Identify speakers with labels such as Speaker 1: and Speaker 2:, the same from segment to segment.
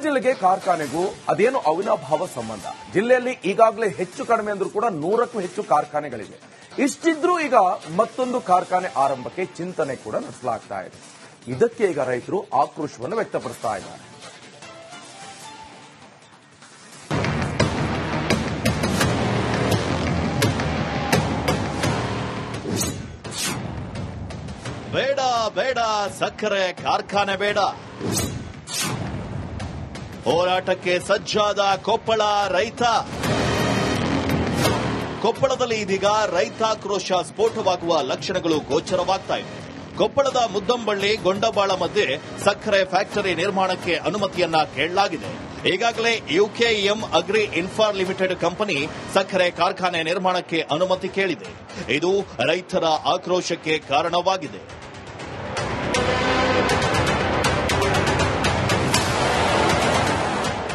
Speaker 1: ಜಿಲ್ಲೆಗೆ ಕಾರ್ಖಾನೆಗೂ ಅದೇನು ಅವಿನಾಭಾವ ಸಂಬಂಧ. ಜಿಲ್ಲೆಯಲ್ಲಿ ಈಗಾಗಲೇ ಹೆಚ್ಚು ಕಡಿಮೆ ಅಂದ್ರೂ ಕೂಡ 100ಕ್ಕೂ ಹೆಚ್ಚು ಕಾರ್ಖಾನೆಗಳಿವೆ. ಇಷ್ಟಿದ್ರೂ ಈಗ ಮತ್ತೊಂದು ಕಾರ್ಖಾನೆ ಆರಂಭಕ್ಕೆ ಚಿಂತನೆ ಕೂಡ ನಡೆಸಲಾಗ್ತಾ ಇದೆ. ಇದಕ್ಕೆ ಈಗ ರೈತರು ಆಕ್ರೋಶವನ್ನು ವ್ಯಕ್ತಪಡಿಸ್ತಾ ಇದ್ದಾರೆ.
Speaker 2: ಬೇಡ ಬೇಡ ಸಕ್ಕರೆ ಕಾರ್ಖಾನೆ ಬೇಡ, ಹೋರಾಟಕ್ಕೆ ಸಜ್ಜಾದ ಕೊಪ್ಪಳ ರೈತ. ಕೊಪ್ಪಳದಲ್ಲಿ ಇದೀಗ ರೈತಾಕ್ರೋಶ ಸ್ಫೋಟವಾಗುವ ಲಕ್ಷಣಗಳು ಗೋಚರವಾಗ್ತಾ ಇವೆ. ಕೊಪ್ಪಳದ ಮುದ್ದಂಬಳ್ಳಿ ಗೊಂಡಬಾಳ ಮಧ್ಯೆ ಸಕ್ಕರೆ ಫ್ಯಾಕ್ಟರಿ ನಿರ್ಮಾಣಕ್ಕೆ ಅನುಮತಿಯನ್ನ ಕೇಳಲಾಗಿದೆ. ಈಗಾಗಲೇ ಯುಕೆಎಂ ಅಗ್ರಿ ಇನ್ಫ್ರಾ ಲಿಮಿಟೆಡ್ ಕಂಪನಿ ಸಕ್ಕರೆ ಕಾರ್ಖಾನೆ ನಿರ್ಮಾಣಕ್ಕೆ ಅನುಮತಿ ಕೇಳಿದೆ. ಇದು ರೈತರ ಆಕ್ರೋಶಕ್ಕೆ ಕಾರಣವಾಗಿದೆ.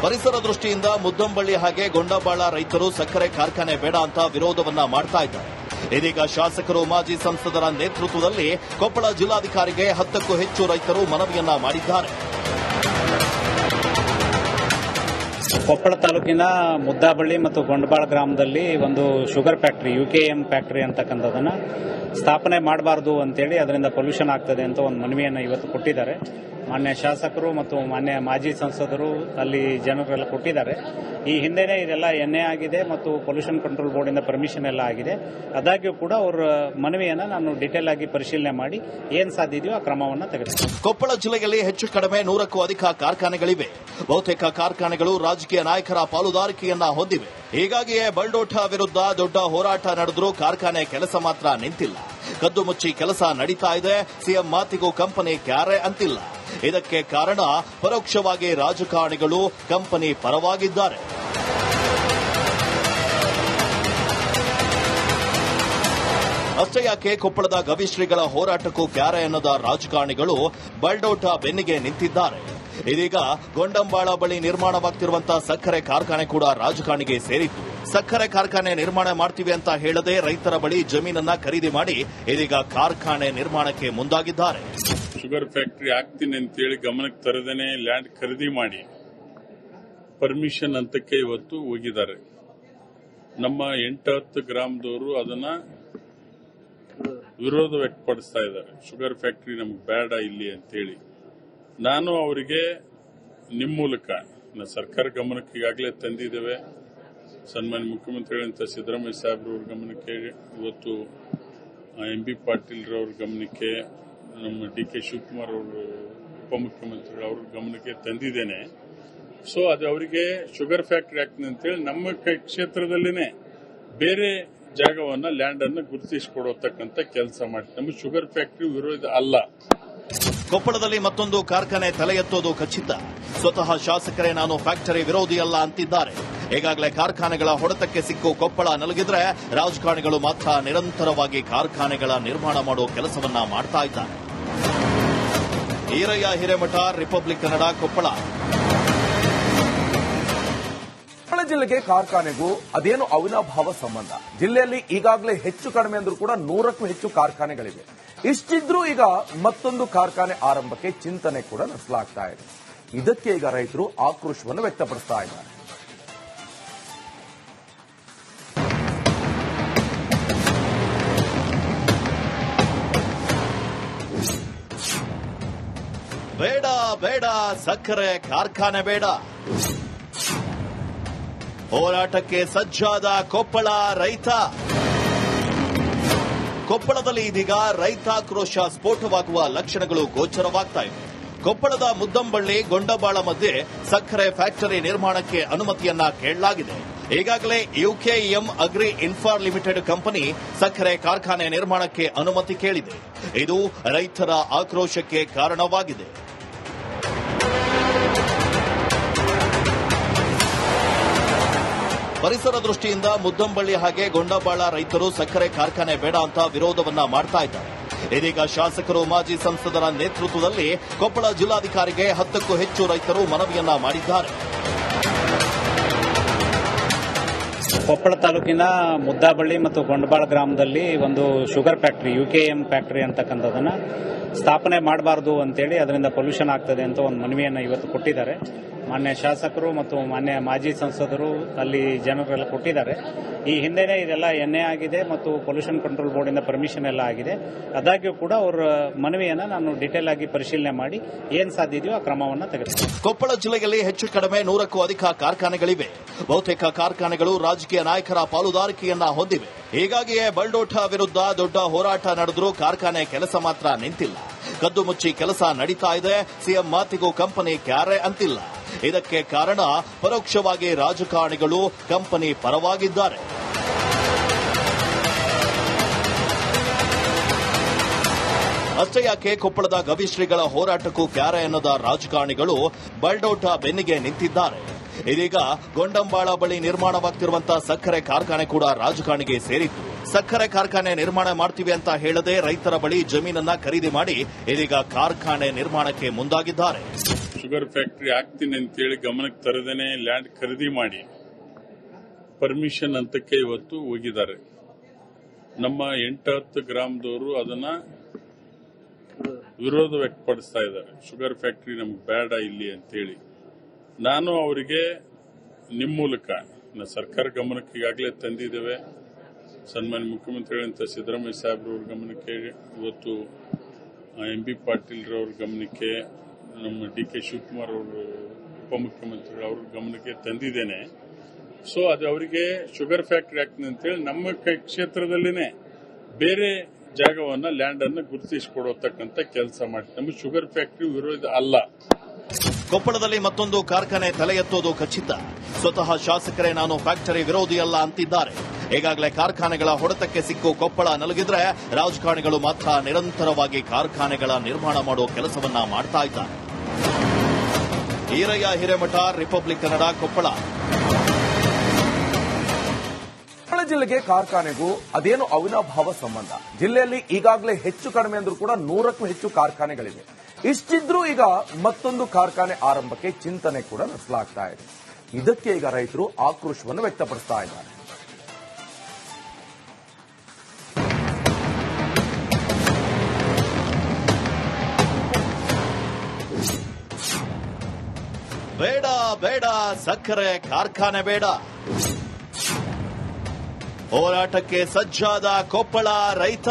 Speaker 2: ಪರಿಸರ ದೃಷ್ಟಿಯಿಂದ ಮುದ್ದಂಬಳ್ಳಿ ಹಾಗೆ ಗೊಂಡಬಾಳ ರೈತರು ಸಕ್ಕರೆ ಕಾರ್ಖಾನೆ ಬೇಡ ಅಂತ ವಿರೋಧವನ್ನ ಮಾಡ್ತಾ ಇದ್ದಾರೆ. ಇದೀಗ ಶಾಸಕರು ಮಾಜಿ ಸಂಸದರ ನೇತೃತ್ವದಲ್ಲಿ ಕೊಪ್ಪಳ ಜಿಲ್ಲಾಧಿಕಾರಿಗೆ 10ಕ್ಕೂ ಹೆಚ್ಚು ರೈತರು ಮನವಿಯನ್ನ ಮಾಡಿದ್ದಾರೆ.
Speaker 3: ಕೊಪ್ಪಳ ತಾಲೂಕಿನ ಮುದ್ದಾಬಳ್ಳಿ ಮತ್ತು ಗೊಂಡಬಾಳ ಗ್ರಾಮದಲ್ಲಿ ಒಂದು ಶುಗರ್ ಫ್ಯಾಕ್ಟರಿ ಯುಕೆಎಂ ಫ್ಯಾಕ್ಟರಿ ಅಂತಕ್ಕಂಥದನ್ನ ಸ್ಥಾಪನೆ ಮಾಡಬಾರದು ಅಂತೇಳಿ ಅದರಿಂದ ಪೊಲ್ಯೂಷನ್ ಆಗ್ತದೆ ಅಂತ ಒಂದು ಮನವಿಯನ್ನು ಇವತ್ತು ಕೊಟ್ಟಿದ್ದಾರೆ. ಮಾನ್ಯ ಶಾಸಕರು ಮತ್ತು ಮಾನ್ಯ ಮಾಜಿ ಸಂಸದರು ಅಲ್ಲಿ ಜನರೆಲ್ಲ ಕೊಟ್ಟಿದ್ದಾರೆ. ಈ ಹಿಂದೆನೇ ಇದೆಲ್ಲ ಎನ್ಎ ಆಗಿದೆ ಮತ್ತು ಪೊಲ್ಯೂಷನ್ ಕಂಟ್ರೋಲ್ ಬೋರ್ಡ್ ಇಂದ ಪರ್ಮಿಷನ್ ಎಲ್ಲ ಆಗಿದೆ. ಆದಾಗ್ಯೂ ಕೂಡ ಅವರ ಮನವಿಯನ್ನು ನಾನು ಡಿಟೇಲ್ ಆಗಿ ಪರಿಶೀಲನೆ ಮಾಡಿ ಏನ್ ಸಾಧ್ಯ ಇದೆಯೋ ಆ ಕ್ರಮವನ್ನು ತೆಗೆದುಕೊಳ್ಳಿ.
Speaker 2: ಕೊಪ್ಪಳ ಜಿಲ್ಲೆಯಲ್ಲಿ ಹೆಚ್ಚು ಕಡಿಮೆ 100ಕ್ಕೂ ಅಧಿಕ ಕಾರ್ಖಾನೆಗಳಿವೆ. ಬಹುತೇಕ ಕಾರ್ಖಾನೆಗಳು ರಾಜಕೀಯ ನಾಯಕರ ಪಾಲುದಾರಿಕೆಯನ್ನ ಹೊಂದಿವೆ. ಹೀಗಾಗಿಯೇ ಬಲ್ಡೋಟ ವಿರುದ್ಧ ದೊಡ್ಡ ಹೋರಾಟ ನಡೆದರೂ ಕಾರ್ಖಾನೆ ಕೆಲಸ ಮಾತ್ರ ನಿಂತಿಲ್ಲ. ಕದ್ದು ಮುಚ್ಚಿ ಕೆಲಸ ನಡೀತಾ ಇದೆ. ಸಿಎಂ ಮಾತಿಗೂ ಕಂಪನಿ ಕ್ಯಾರೆ ಅಂತಿಲ್ಲ. ಇದಕ್ಕೆ ಕಾರಣ ಪರೋಕ್ಷವಾಗಿ ರಾಜಕಾರಣಿಗಳು ಕಂಪನಿ ಪರವಾಗಿದ್ದಾರೆ. ಅಷ್ಟೇ ಯಾಕೆ ಕೊಪ್ಪಳದ ಗವಿಶ್ರೀಗಳ ಹೋರಾಟಕ್ಕೂ ಕ್ಯಾರೆ ಅನ್ನದ ರಾಜಕಾರಣಿಗಳು ಬಲ್ಡೋಟ ಬೆನ್ನಿಗೆ ನಿಂತಿದ್ದಾರೆ. ಇದೀಗ ಗೊಂಡಂಬಾಳ ಬಳಿ ನಿರ್ಮಾಣವಾಗ್ತಿರುವಂತಹ ಸಕ್ಕರೆ ಕಾರ್ಖಾನೆ ಕೂಡ ರಾಜಕಾರಣಿಗೆ ಸೇರಿತ್ತು. ಸಕ್ಕರೆ ಕಾರ್ಖಾನೆ ನಿರ್ಮಾಣ ಮಾಡ್ತೀವಿ ಅಂತ ಹೇಳದೆ ರೈತರ ಬಳಿ ಜಮೀನನ್ನ ಖರೀದಿ ಮಾಡಿ ಇದೀಗ ಕಾರ್ಖಾನೆ ನಿರ್ಮಾಣಕ್ಕೆ ಮುಂದಾಗಿದ್ದಾರೆ.
Speaker 4: ಶುಗರ್ ಫ್ಯಾಕ್ಟರಿ ಆಗ್ತೀನಿ ಅಂತೇಳಿ ಗಮನಕ್ಕೆ ತರದೇನೆ ಲ್ಯಾಂಡ್ ಖರೀದಿ ಮಾಡಿ ಪರ್ಮಿಷನ್ ಹಂತಕ್ಕೆ ಇವತ್ತು ಹೋಗಿದ್ದಾರೆ. ನಮ್ಮ 8-10 ಗ್ರಾಮದವರು ಅದನ್ನ ವಿರೋಧ ವ್ಯಕ್ತಪಡಿಸ್ತಾ ಇದ್ದಾರೆ. ಶುಗರ್ ಫ್ಯಾಕ್ಟರಿ ನಮ್ಗೆ ಬೇಡ ಇಲ್ಲಿ ಅಂತೇಳಿ. ನಾನು ಅವರಿಗೆ ನಿಮ್ಮ ಮೂಲಕ ಸರ್ಕಾರ ಗಮನಕ್ಕೆ ಈಗಾಗಲೇ ತಂದಿದ್ದೇವೆ. ಸನ್ಮಾನ್ಯ ಮುಖ್ಯಮಂತ್ರಿಗಳಂತ ಸಿದ್ದರಾಮಯ್ಯ ಸಾಹೇಬ್ರವ್ರ ಗಮನಕ್ಕೆ, ಇವತ್ತು MB ಪಾಟೀಲ್ರವ್ರ ಗಮನಕ್ಕೆ, ನಮ್ಮ DK ಶಿವಕುಮಾರ್ ಅವರು ಉಪಮುಖ್ಯಮಂತ್ರಿಗಳು ಅವ್ರ ಗಮನಕ್ಕೆ ತಂದಿದ್ದೇನೆ. ಸೊ ಅದು ಅವರಿಗೆ ಶುಗರ್ ಫ್ಯಾಕ್ಟರಿ ಆಗ್ತದೆ ಅಂತೇಳಿ ನಮ್ಮ ಕ್ಷೇತ್ರದಲ್ಲಿನೇ ಬೇರೆ ಜಾಗವನ್ನ ಲ್ಯಾಂಡ್ ಅನ್ನು ಗುರುತಿಸಿಕೊಡತಕ್ಕಂಥ ಕೆಲಸ ಮಾಡಿ. ನಮ್ಮ ಶುಗರ್ ಫ್ಯಾಕ್ಟರಿ ವಿರೋಧ ಅಲ್ಲ.
Speaker 2: ಕೊಪ್ಪಳದಲ್ಲಿ ಮತ್ತೊಂದು ಕಾರ್ಖಾನೆ ತಲೆ ಎತ್ತೋದು ಖಚಿತ. ಸ್ವತಃ ಶಾಸಕರೇ ನಾನು ಫ್ಯಾಕ್ಟರಿ ವಿರೋಧಿ ಅಲ್ಲ ಅಂತಿದ್ದಾರೆ. ಈಗಾಗಲೇ ಕಾರ್ಖಾನೆಗಳ ಹೊಡೆತಕ್ಕೆ ಸಿಕ್ಕು ಕೊಪ್ಪಳ ನಲುಗಿದ್ರೆ ರಾಜಕಾರಣಿಗಳು ಮಾತ್ರ ನಿರಂತರವಾಗಿ ಕಾರ್ಖಾನೆಗಳ ನಿರ್ಮಾಣ ಮಾಡೋ ಕೆಲಸವನ್ನ ಮಾಡ್ತಾ ಇದ್ದಾರೆ. ಈರಯ್ಯ ಹಿರೇಮಠ, ರಿಪಬ್ಲಿಕ್ ಕನ್ನಡ, ಕೊಪ್ಪಳ.
Speaker 1: ಕೊಪ್ಪಳ ಜಿಲ್ಲೆಗೆ ಕಾರ್ಖಾನೆಗೂ ಅದೇನು ಅವಿನಾಭಾವ ಸಂಬಂಧ. ಜಿಲ್ಲೆಯಲ್ಲಿ ಈಗಾಗಲೇ ಹೆಚ್ಚು ಕಡಿಮೆ ಅಂದ್ರೂ ಕೂಡ 100ಕ್ಕೂ ಹೆಚ್ಚು ಕಾರ್ಖಾನೆಗಳಿವೆ. ಇಷ್ಟಿದ್ರೂ ಈಗ ಮತ್ತೊಂದು ಕಾರ್ಖಾನೆ ಆರಂಭಕ್ಕೆ ಚಿಂತನೆ ಕೂಡ ನಡೆಸಲಾಗ್ತಾ ಇದೆ. ಇದಕ್ಕೆ ಈಗ ರೈತರು ಆಕ್ರೋಶವನ್ನು ವ್ಯಕ್ತಪಡಿಸ್ತಾ ಇದ್ದಾರೆ.
Speaker 2: ಬೇಡ ಬೇಡ ಸಕ್ಕರೆ ಕಾರ್ಖಾನೆ ಬೇಡ, ಹೋರಾಟಕ್ಕೆ ಸಜ್ಜಾದ ಕೊಪ್ಪಳ ರೈತ. ಕೊಪ್ಪಳದಲ್ಲಿ ಇದೀಗ ರೈತಾಕ್ರೋಶ ಸ್ಫೋಟವಾಗುವ ಲಕ್ಷಣಗಳು ಗೋಚರವಾಗ್ತಾ ಇವೆ. ಕೊಪ್ಪಳದ ಮುದ್ದಂಬಳ್ಳಿ ಗೊಂಡಬಾಳ ಮಧ್ಯೆ ಸಕ್ಕರೆ ಫ್ಯಾಕ್ಟರಿ ನಿರ್ಮಾಣಕ್ಕೆ ಅನುಮತಿಯನ್ನ ಕೇಳಲಾಗಿದೆ. ಈಗಾಗಲೇ ಯುಕೆಎಂ ಅಗ್ರಿ ಇನ್ಫ್ರಾ ಲಿಮಿಟೆಡ್ ಕಂಪನಿ ಸಕ್ಕರೆ ಕಾರ್ಖಾನೆ ನಿರ್ಮಾಣಕ್ಕೆ ಅನುಮತಿ ಕೇಳಿದೆ. ಇದು ರೈತರ ಆಕ್ರೋಶಕ್ಕೆ ಕಾರಣವಾಗಿದೆ. ಪರಿಸರ ದೃಷ್ಟಿಯಿಂದ ಮುದ್ದಂಬಳ್ಳಿ ಹಾಗೆ ಗೊಂಡಬಾಳ ರೈತರು ಸಕ್ಕರೆ ಕಾರ್ಖಾನೆ ಬೇಡ ಅಂತ ವಿರೋಧವನ್ನ ಮಾಡ್ತಾ ಇದ್ದಾರೆ. ಇದೀಗ ಶಾಸಕರು ಮಾಜಿ ಸಂಸದರ ನೇತೃತ್ವದಲ್ಲಿ ಕೊಪ್ಪಳ ಜಿಲ್ಲಾಧಿಕಾರಿಗೆ 10ಕ್ಕೂ ಹೆಚ್ಚು ರೈತರು ಮನವಿಯನ್ನ ಮಾಡಿದ್ದಾರೆ.
Speaker 3: ಕೊಪ್ಪಳ ತಾಲೂಕಿನ ಮುದ್ದಾಬಳ್ಳಿ ಮತ್ತು ಗೊಂಡಬಾಳ ಗ್ರಾಮದಲ್ಲಿ ಒಂದು ಶುಗರ್ ಫ್ಯಾಕ್ಟರಿ ಯುಕೆಎಂ ಫ್ಯಾಕ್ಟರಿ ಅಂತಕ್ಕಂಥದನ್ನ ಸ್ಥಾಪನೆ ಮಾಡಬಾರದು ಅಂತೇಳಿ ಅದರಿಂದ ಪೊಲ್ಯೂಷನ್ ಆಗ್ತದೆ ಅಂತ ಒಂದು ಮನವಿಯನ್ನು ಇವತ್ತು ಕೊಟ್ಟಿದ್ದಾರೆ. ಮಾನ್ಯ ಶಾಸಕರು ಮತ್ತು ಮಾನ್ಯ ಮಾಜಿ ಸಂಸದರು ಅಲ್ಲಿ ಜನರೆಲ್ಲ ಕೊಟ್ಟಿದ್ದಾರೆ. ಈ ಹಿಂದೆನೇ ಇದೆಲ್ಲ ಎನ್ಎ ಆಗಿದೆ ಮತ್ತು ಪೊಲ್ಯೂಷನ್ ಕಂಟ್ರೋಲ್ ಬೋರ್ಡಿಂದ ಪರ್ಮಿಷನ್ ಎಲ್ಲ ಆಗಿದೆ. ಆದಾಗ್ಯೂ ಕೂಡ ಅವರ ಮನವಿಯನ್ನು ನಾನು ಡಿಟೇಲ್ ಆಗಿ ಪರಿಶೀಲನೆ ಮಾಡಿ ಏನ್ ಸಾಧ್ಯ ಇದೆಯೋ ಆ ಕ್ರಮವನ್ನು ತೆಗೆದುಕೊಳ್ಳುತ್ತೇನೆ.
Speaker 2: ಕೊಪ್ಪಳ ಜಿಲ್ಲೆಯಲ್ಲಿ ಹೆಚ್ಚು ಕಡಿಮೆ 100ಕ್ಕೂ ಅಧಿಕ ಕಾರ್ಖಾನೆಗಳಿವೆ. ಬಹುತೇಕ ಕಾರ್ಖಾನೆಗಳು ರಾಜಕೀಯ ನಾಯಕರ ಪಾಲುದಾರಿಕೆಯನ್ನ ಹೊಂದಿವೆ. ಹೀಗಾಗಿಯೇ ಬಲ್ಡೋಟ ವಿರುದ್ಧ ದೊಡ್ಡ ಹೋರಾಟ ನಡೆದರೂ ಕಾರ್ಖಾನೆ ಕೆಲಸ ಮಾತ್ರ ನಿಂತಿಲ್ಲ. ಕದ್ದು ಮುಚ್ಚಿ ಕೆಲಸ ನಡೀತಾ ಇದೆ. ಸಿಎಂ ಮಾತಿಗೂ ಕಂಪನಿ ಕ್ಯಾರೆ ಅಂತಿಲ್ಲ. ಇದಕ್ಕೆ ಕಾರಣ ಪರೋಕ್ಷವಾಗಿ ರಾಜಕಾರಣಿಗಳು ಕಂಪನಿ ಪರವಾಗಿದ್ದಾರೆ. ಅಷ್ಟೇ ಯಾಕೆ ಕೊಪ್ಪಳದ ಗವಿಶ್ರೀಗಳ ಹೋರಾಟಕ್ಕೂ ಕ್ಯಾರೆ ಅನ್ನದ ರಾಜಕಾರಣಿಗಳು ಬಲ್ಡೋಟ ಬೆನ್ನಿಗೆ ನಿಂತಿದ್ದಾರೆ. ಇದೀಗ ಗೊಂಡಂಬಾಳ ಬಳಿ ನಿರ್ಮಾಣವಾಗ್ತಿರುವಂತಹ ಸಕ್ಕರೆ ಕಾರ್ಖಾನೆ ಕೂಡ ರಾಜಕಾರಣಿಗೆ ಸೇರಿತ್ತು. ಸಕ್ಕರೆ ಕಾರ್ಖಾನೆ ನಿರ್ಮಾಣ ಮಾಡ್ತೀವಿ ಅಂತ ಹೇಳದೆ ರೈತರ ಬಳಿ ಜಮೀನನ್ನ ಖರೀದಿ ಮಾಡಿ ಇದೀಗ ಕಾರ್ಖಾನೆ ನಿರ್ಮಾಣಕ್ಕೆ ಮುಂದಾಗಿದ್ದಾರೆ.
Speaker 4: ಶುಗರ್ ಫ್ಯಾಕ್ಟರಿ ಆಗ್ತೀನಿ ಅಂತೇಳಿ ಗಮನಕ್ಕೆ ತರದೇನೆ ಲ್ಯಾಂಡ್ ಖರೀದಿ ಮಾಡಿ ಪರ್ಮಿಷನ್ ಹಂತಕ್ಕೆ ಇವತ್ತು ಹೋಗಿದ್ದಾರೆ. ನಮ್ಮ 8-10 ಗ್ರಾಮದವರು ಅದನ್ನ ವಿರೋಧ ವ್ಯಕ್ತಪಡಿಸ್ತಾ ಇದ್ದಾರೆ. ಶುಗರ್ ಫ್ಯಾಕ್ಟರಿ ನಮ್ಗೆ ಬೇಡ ಇಲ್ಲಿ ಅಂತೇಳಿ. ನಾನು ಅವರಿಗೆ ನಿಮ್ಮ ಮೂಲಕ ಸರ್ಕಾರ ಗಮನಕ್ಕೆ ಈಗಾಗಲೇ ತಂದಿದ್ದೇವೆ. ಸನ್ಮಾನ್ಯ ಮುಖ್ಯಮಂತ್ರಿಗಳಂತ ಸಿದ್ದರಾಮಯ್ಯ ಸಾಹೇಬ್ರವ್ರ ಗಮನಕ್ಕೆ, ಇವತ್ತು MP ಪಾಟೀಲ್ರವ್ರ ಗಮನಕ್ಕೆ, ನಮ್ಮ DK ಶಿವಕುಮಾರ್ ಅವರು ಉಪಮುಖ್ಯಮಂತ್ರಿಗಳು ಅವ್ರ ಗಮನಕ್ಕೆ ತಂದಿದ್ದೇನೆ. ಸೊ ಅದು ಅವರಿಗೆ ಶುಗರ್ ಫ್ಯಾಕ್ಟರಿ ಆಗ್ತದೆ ಅಂತೇಳಿ ನಮ್ಮ ಕ್ಷೇತ್ರದಲ್ಲಿನೇ ಬೇರೆ ಜಾಗವನ್ನ ಲ್ಯಾಂಡ್ ಅನ್ನು ಗುರುತಿಸಿಕೊಡತಕ್ಕಂತ ಕೆಲಸ ಮಾಡಿ ನಮ್ಮ ಶುಗರ್ ಫ್ಯಾಕ್ಟರಿ ವಿರೋಧ ಅಲ್ಲ.
Speaker 2: ಕೊಪ್ಪಳದಲ್ಲಿ ಮತ್ತೊಂದು ಕಾರ್ಖಾನೆ ತಲೆ ಎತ್ತೋದು ಖಚಿತ. ಸ್ವತಃ ಶಾಸಕರೇ ನಾನು ಫ್ಯಾಕ್ಟರಿ ವಿರೋಧಿಯಲ್ಲ ಅಂತಿದ್ದಾರೆ. ಈಗಾಗಲೇ ಕಾರ್ಖಾನೆಗಳ ಹೊಡೆತಕ್ಕೆ ಸಿಕ್ಕು ಕೊಪ್ಪಳ ನಲುಗಿದ್ರೆ ರಾಜಕಾರಣಿಗಳು ಮಾತ್ರ ನಿರಂತರವಾಗಿ ಕಾರ್ಖಾನೆಗಳ ನಿರ್ಮಾಣ ಮಾಡುವ ಕೆಲಸವನ್ನ ಮಾಡ್ತಾ ಇದ್ದಾರೆ. ಈರಯ್ಯ ಹಿರೇಮಠ, ರಿಪಬ್ಲಿಕ್ ಕನ್ನಡ, ಕೊಪ್ಪಳ.
Speaker 1: ಕೊಪ್ಪಳ ಜಿಲ್ಲೆಗೆ ಕಾರ್ಖಾನೆಗೂ ಅದೇನು ಅವಿನಾಭಾವ ಸಂಬಂಧ. ಜಿಲ್ಲೆಯಲ್ಲಿ ಈಗಾಗಲೇ ಹೆಚ್ಚು ಕಡಿಮೆ ಅಂದ್ರೂ ಕೂಡ 100ಕ್ಕೂ ಹೆಚ್ಚು ಕಾರ್ಖಾನೆಗಳಿವೆ. ಇಷ್ಟಿದ್ರೂ ಈಗ ಮತ್ತೊಂದು ಕಾರ್ಖಾನೆ ಆರಂಭಕ್ಕೆ ಚಿಂತನೆ ಕೂಡ ನಡೆಸಲಾಗ್ತಾ ಇದೆ. ಇದಕ್ಕೆ ಈಗ ರೈತರು ಆಕ್ರೋಶವನ್ನು ವ್ಯಕ್ತಪಡಿಸ್ತಾ ಇದ್ದಾರೆ.
Speaker 2: ಬೇಡ ಬೇಡ ಸಕ್ಕರೆ ಕಾರ್ಖಾನೆ ಬೇಡ. ಹೋರಾಟಕ್ಕೆ ಸಜ್ಜಾದ ಕೊಪ್ಪಳ ರೈತ.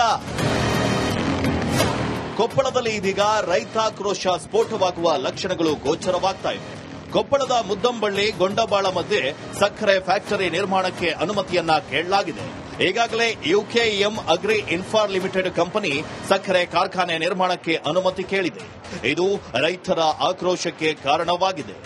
Speaker 2: ಕೊಪ್ಪಳದಲ್ಲಿ ಇದೀಗ ರೈತಾಕ್ರೋಶ ಸ್ಫೋಟವಾಗುವ ಲಕ್ಷಣಗಳು ಗೋಚರವಾಗ್ತಾ ಇವೆ. ಕೊಪ್ಪಳದ ಮುದ್ದಂಬಳ್ಳಿ ಗೊಂಡಬಾಳ ಮಧ್ಯೆ ಸಕ್ಕರೆ ಫ್ಯಾಕ್ಟರಿ ನಿರ್ಮಾಣಕ್ಕೆ ಅನುಮತಿಯನ್ನ ಕೇಳಲಾಗಿದೆ. ಈಗಾಗಲೇ ಯುಕೆಎಂ ಅಗ್ರಿ ಇನ್ಫ್ರಾ ಲಿಮಿಟೆಡ್ ಕಂಪನಿ ಸಕ್ಕರೆ ಕಾರ್ಖಾನೆ ನಿರ್ಮಾಣಕ್ಕೆ ಅನುಮತಿ ಕೇಳಿದೆ. ಇದು ರೈತರ ಆಕ್ರೋಶಕ್ಕೆ ಕಾರಣವಾಗಿದೆ.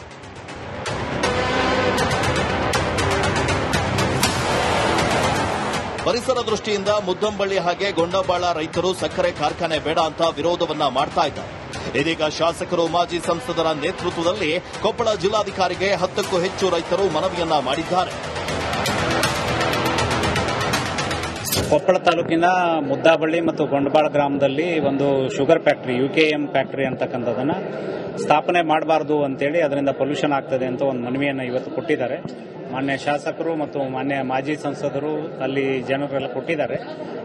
Speaker 2: ಪರಿಸರ ದೃಷ್ಟಿಯಿಂದ ಮುದ್ದಂಬಳ್ಳಿ ಹಾಗೆ ಗೊಂಡಬಾಳ ರೈತರು ಸಕ್ಕರೆ ಕಾರ್ಖಾನೆ ಬೇಡ ಅಂತ ವಿರೋಧವನ್ನ ಮಾಡ್ತಾ ಇದ್ದಾರೆ. ಇದೀಗ ಶಾಸಕರು, ಮಾಜಿ ಸಂಸದರ ನೇತೃತ್ವದಲ್ಲಿ ಕೊಪ್ಪಳ ಜಿಲ್ಲಾಧಿಕಾರಿಗೆ 10ಕ್ಕೂ ಹೆಚ್ಚು ರೈತರು ಮನವಿಯನ್ನ ಮಾಡಿದ್ದಾರೆ.
Speaker 3: ಕೊಪ್ಪಳ ತಾಲೂಕಿನ ಮುದ್ದಾಬಳ್ಳಿ ಮತ್ತು ಗೊಂಡಬಾಳ ಗ್ರಾಮದಲ್ಲಿ ಒಂದು ಶುಗರ್ ಫ್ಯಾಕ್ಟರಿ, ಯುಕೆಎಂ ಫ್ಯಾಕ್ಟರಿ ಅಂತಕ್ಕಂಥದನ್ನ ಸ್ಥಾಪನೆ ಮಾಡಬಾರದು ಅಂತೇಳಿ ಅದರಿಂದ ಪೊಲ್ಯೂಷನ್ ಆಗ್ತದೆ ಅಂತ ಒಂದು ಮನವಿಯನ್ನು ಇವತ್ತು ಕೊಟ್ಟಿದ್ದಾರೆ. ಮಾನ್ಯ ಶಾಸಕರು ಮತ್ತು ಮಾನ್ಯ ಮಾಜಿ ಸಂಸದರು ಅಲ್ಲಿ ಜನರೆಲ್ಲ ಕೊಟ್ಟಿದ್ದಾರೆ.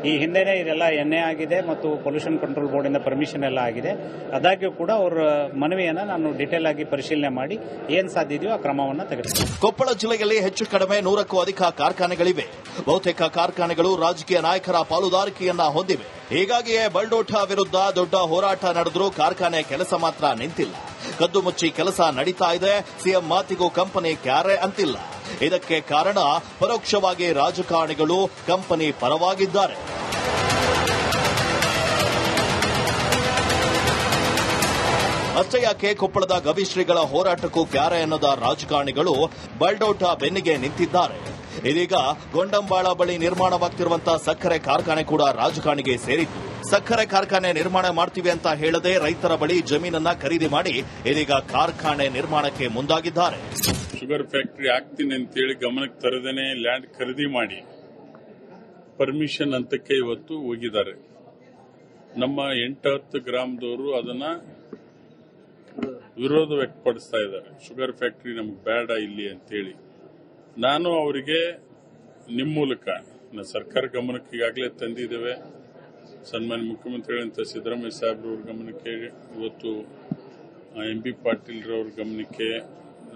Speaker 3: ಈ ಹಿಂದೆನೇ ಇದೆಲ್ಲ ಎನ್ಎ ಆಗಿದೆ ಮತ್ತು ಪೊಲ್ಯೂಷನ್ ಕಂಟ್ರೋಲ್ ಬೋರ್ಡಿಂದ ಪರ್ಮಿಷನ್ ಎಲ್ಲ ಆಗಿದೆ. ಆದಾಗ್ಯೂ ಕೂಡ ಅವರ ಮನವಿಯನ್ನು ನಾನು ಡಿಟೇಲ್ ಆಗಿ ಪರಿಶೀಲನೆ ಮಾಡಿ ಏನ್ ಸಾಧ್ಯ ಇದೆಯೋ ಆ ಕ್ರಮವನ್ನು ತೆಗೆದುಕೊಳ್ಳುತ್ತೇನೆ.
Speaker 2: ಕೊಪ್ಪಳ ಜಿಲ್ಲೆಯಲ್ಲಿ ಹೆಚ್ಚು ಕಡಿಮೆ 100ಕ್ಕೂ ಅಧಿಕ ಕಾರ್ಖಾನೆಗಳಿವೆ. ಬಹುತೇಕ ಕಾರ್ಖಾನೆಗಳು ರಾಜಕೀಯ ನಾಯಕರ ಪಾಲುದಾರಿಕೆಯನ್ನ ಹೊಂದಿವೆ. ಹೀಗಾಗಿಯೇ ಬಲ್ಡೋಟ ವಿರುದ್ಧ ದೊಡ್ಡ ಹೋರಾಟ ನಡೆದರೂ ಕಾರ್ಖಾನೆ ಕೆಲಸ ಮಾತ್ರ ನಿಂತಿಲ್ಲ. ಕದ್ದು ಮುಚ್ಚಿ ಕೆಲಸ ನಡೀತಾ ಇದೆ. ಸಿಎಂ ಮಾತಿಗೂ ಕಂಪನಿ ಕ್ಯಾರೆ ಅಂತಿಲ್ಲ. ಇದಕ್ಕೆ ಕಾರಣ ಪರೋಕ್ಷವಾಗಿ ರಾಜಕಾರಣಿಗಳು ಕಂಪನಿ ಪರವಾಗಿದ್ದಾರೆ. ಅಷ್ಟೇ ಯಾಕೆ ಕೊಪ್ಪಳದ ಗವಿಶ್ರೀಗಳ ಹೋರಾಟಕ್ಕೂ ಕ್ಯಾರೆ ಅನ್ನದ ರಾಜಕಾರಣಿಗಳು ಬಲ್ಡೋಟ ಬೆನ್ನಿಗೆ ನಿಂತಿದ್ದಾರೆ. ಇದೀಗ ಗೊಂಡಂಬಾಳ ಬಳಿ ನಿರ್ಮಾಣವಾಗ್ತಿರುವಂತಹ ಸಕ್ಕರೆ ಕಾರ್ಖಾನೆ ಕೂಡ ರಾಜಕಾರಣಿಗೆ ಸೇರಿತ್ತು. ಸಕ್ಕರೆ ಕಾರ್ಖಾನೆ ನಿರ್ಮಾಣ ಮಾಡ್ತೀವಿ ಅಂತ ಹೇಳದೆ ರೈತರ ಬಳಿ ಜಮೀನನ್ನ ಖರೀದಿ ಮಾಡಿ ಇದೀಗ ಕಾರ್ಖಾನೆ ನಿರ್ಮಾಣಕ್ಕೆ ಮುಂದಾಗಿದ್ದಾರೆ.
Speaker 4: ಶುಗರ್ ಫ್ಯಾಕ್ಟರಿ ಆಗ್ತೀನಿ ಅಂತೇಳಿ ಗಮನಕ್ಕೆ ತರದೇನೆ ಲ್ಯಾಂಡ್ ಖರೀದಿ ಮಾಡಿ ಪರ್ಮಿಷನ್ ಹಂತಕ್ಕೆ ಇವತ್ತು ಹೋಗಿದ್ದಾರೆ. ನಮ್ಮ 8-10 ಗ್ರಾಮದವರು ಅದನ್ನ ವಿರೋಧ ವ್ಯಕ್ತಪಡಿಸ್ತಾ ಇದ್ದಾರೆ. ಶುಗರ್ ಫ್ಯಾಕ್ಟರಿ ನಮ್ಗೆ ಬೇಡ ಇಲ್ಲಿ ಅಂತೇಳಿ. ನಾನು ಅವರಿಗೆ ನಿಮ್ಮ ಮೂಲಕ ಸರ್ಕಾರ ಗಮನಕ್ಕೆ ಈಗಾಗಲೇ ತಂದಿದ್ದೇವೆ. ಸನ್ಮಾನ್ಯ ಮುಖ್ಯಮಂತ್ರಿಗಳಂತ ಸಿದ್ದರಾಮಯ್ಯ ಸಾಹೇಬ್ರವ್ರ ಗಮನಕ್ಕೆ, ಇವತ್ತು MP ಪಾಟೀಲ್ರವ್ರ ಗಮನಕ್ಕೆ,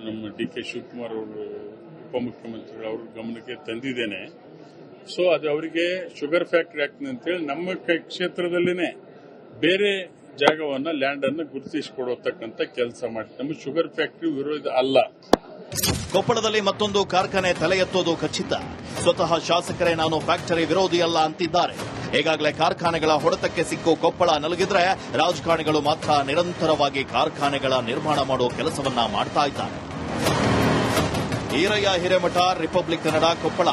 Speaker 4: ನಮ್ಮ ಡಿ.ಕೆ. ಶಿವಕುಮಾರ್ ಅವರು ಉಪಮುಖ್ಯಮಂತ್ರಿಗಳು ಅವ್ರ ಗಮನಕ್ಕೆ ತಂದಿದ್ದೇನೆ. ಸೊ ಅದು ಅವರಿಗೆ ಶುಗರ್ ಫ್ಯಾಕ್ಟರಿ ಆಗ್ತದೆ ಅಂತೇಳಿ ನಮ್ಮ ಕ್ಷೇತ್ರದಲ್ಲಿನೇ ಬೇರೆ ಜಾಗವನ್ನ ಲ್ಯಾಂಡ್ ಅನ್ನು ಗುರುತಿಸಿಕೊಡತಕ್ಕಂಥ ಕೆಲಸ ಮಾಡಿ ನಮ್ಮ ಶುಗರ್ ಫ್ಯಾಕ್ಟರಿ ವಿರೋಧ ಅಲ್ಲ.
Speaker 2: ಕೊಪ್ಪಳದಲ್ಲಿ ಮತ್ತೊಂದು ಕಾರ್ಖಾನೆ ತಲೆ ಎತ್ತೋದು ಖಚಿತ. ಸ್ವತಃ ಶಾಸಕರೇ ನಾನು ಫ್ಯಾಕ್ಟರಿ ವಿರೋಧಿ ಅಲ್ಲ ಅಂತಿದ್ದಾರೆ. ಈಗಾಗಲೇ ಕಾರ್ಖಾನೆಗಳ ಹೊಡೆತಕ್ಕೆ ಸಿಕ್ಕು ಕೊಪ್ಪಳ ನಲುಗಿದ್ರೆ ರಾಜಕಾರಣಿಗಳು ಮಾತ್ರ ನಿರಂತರವಾಗಿ ಕಾರ್ಖಾನೆಗಳ ನಿರ್ಮಾಣ ಮಾಡುವ ಕೆಲಸವನ್ನ ಮಾಡ್ತಾ ಇದ್ದಾರೆ. ಈರಯ್ಯ ಹಿರೇಮಠ, ರಿಪಬ್ಲಿಕ್ ಕನ್ನಡ, ಕೊಪ್ಪಳ.